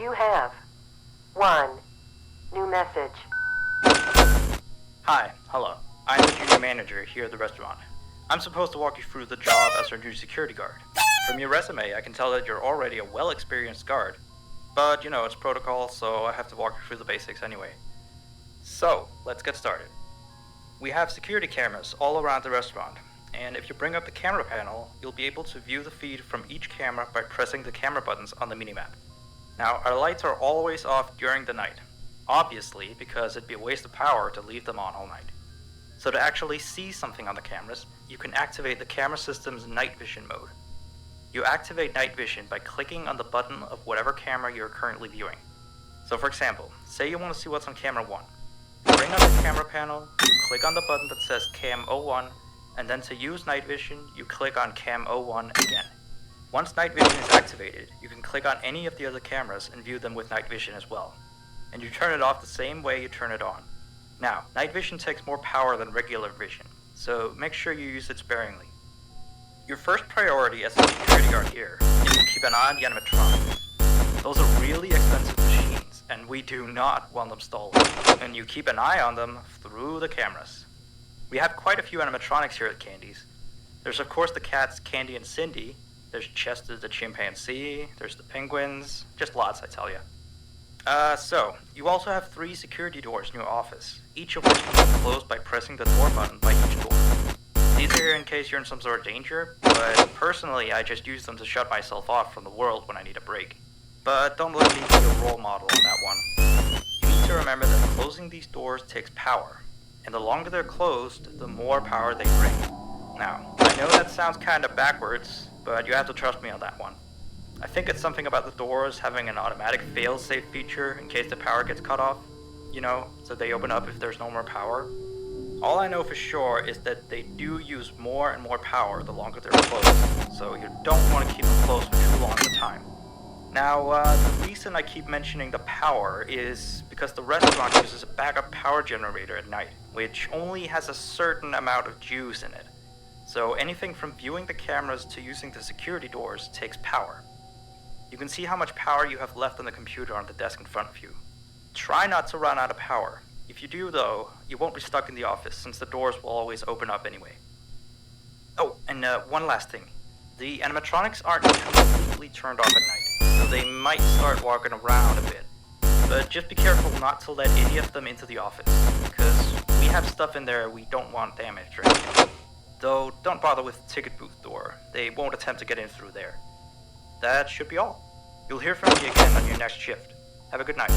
You have 1 new message. Hi, hello. I'm the junior manager here at the restaurant. I'm supposed to walk you through the job as our new security guard. From your resume, I can tell that you're already a well-experienced guard. But, you know, it's protocol, so I have to walk you through the basics anyway. So, let's get started. We have security cameras all around the restaurant, and if you bring up the camera panel, you'll be able to view the feed from each camera by pressing the camera buttons on the minimap. Now, our lights are always off during the night, obviously because it'd be a waste of power to leave them on all night. So to actually see something on the cameras, you can activate the camera system's night vision mode. You activate night vision by clicking on the button of whatever camera you're currently viewing. So for example, say you want to see what's on camera 1. Bring up the camera panel, you click on the button that says Cam 01, and then to use night vision, you click on Cam 01 again. Once night vision is activated, you can click on any of the other cameras and view them with night vision as well. And you turn it off the same way you turn it on. Now, night vision takes more power than regular vision, so make sure you use it sparingly. Your first priority as a security guard here is to keep an eye on the animatronics. Those are really expensive machines, and we do not want them stolen. And you keep an eye on them through the cameras. We have quite a few animatronics here at Candy's. There's of course the cats Candy and Cindy, there's Chester the chimpanzee, there's the penguins, just lots I tell ya. So, you also have 3 security doors in your office, each of which can be closed by pressing the door button by each door. These are here in case you're in some sort of danger, but personally I just use them to shut myself off from the world when I need a break. But don't let me be a role model on that one. You need to remember that closing these doors takes power, and the longer they're closed, the more power they bring. Now, I know that sounds kinda backwards, but you have to trust me on that one. I think it's something about the doors having an automatic fail-safe feature in case the power gets cut off. You know, so they open up if there's no more power. All I know for sure is that they do use more and more power the longer they're closed, so you don't want to keep them closed for too long at a time. Now, the reason I keep mentioning the power is because the restaurant uses a backup power generator at night, which only has a certain amount of juice in it. So anything from viewing the cameras to using the security doors takes power. You can see how much power you have left on the computer on the desk in front of you. Try not to run out of power. If you do though, you won't be stuck in the office since the doors will always open up anyway. Oh, and one last thing. The animatronics aren't completely turned off at night, so they might start walking around a bit. But just be careful not to let any of them into the office, because we have stuff in there we don't want damaged or anything. Though, don't bother with the ticket booth door. They won't attempt to get in through there. That should be all. You'll hear from me again on your next shift. Have a good night.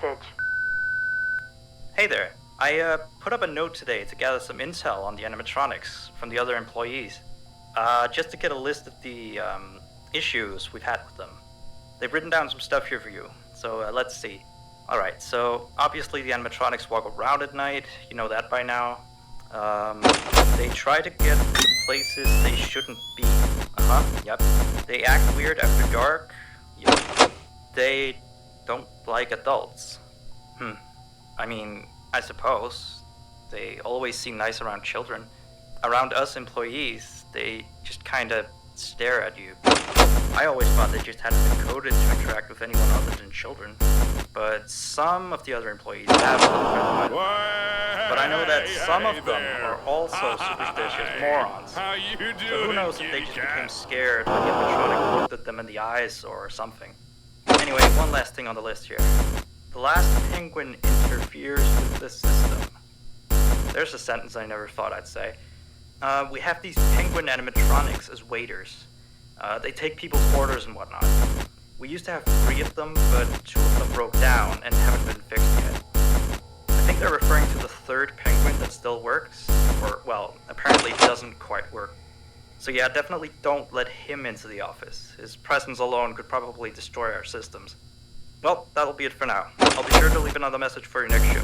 message. Hey there. I put up a note today to gather some intel on the animatronics from the other employees. Just to get a list of the issues we've had with them. They've written down some stuff here for you, so let's see. Alright, so obviously the animatronics walk around at night, you know that by now. They try to get to places they shouldn't be. Yep. They act weird after dark. Yep. They don't like adults. I mean, I suppose. They always seem nice around children. Around us employees, they just kinda stare at you. I always thought they just hadn't been coded to interact with anyone other than children. But some of the other employees have been. But I know that some of them are also superstitious morons. So who knows if they just became scared when the animatronic looked at them in the eyes or something. Anyway, one last thing on the list here. The last penguin interferes with the system. There's a sentence I never thought I'd say. We have these penguin animatronics as waiters. They take people's orders and whatnot. We used to have 3 of them, but 2 of them broke down and haven't been fixed yet. I think they're referring to the 3rd penguin that still works, or, well, apparently doesn't quite work. So yeah, definitely don't let him into the office. His presence alone could probably destroy our systems. Well, that'll be it for now. I'll be sure to leave another message for your next show.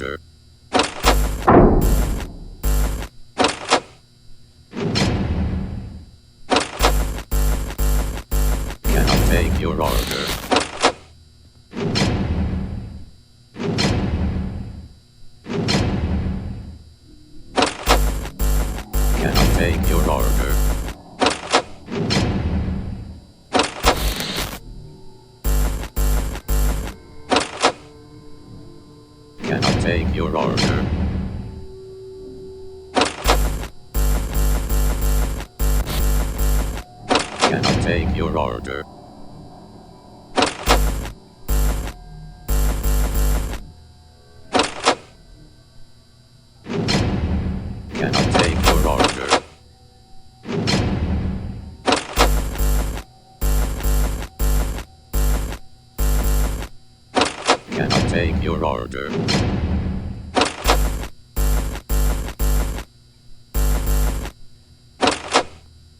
order. Cannot take your order. Cannot take your order. Cannot take your order. Cannot take your order. Cannot take your order. Cannot take your order.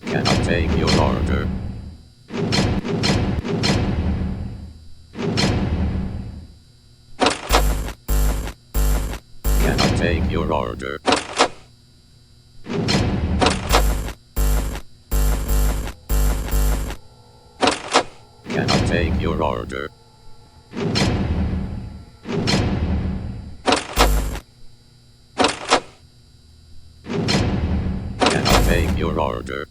Cannot take your order. Cannot take your order. Cannot take your order. Cannot take your order.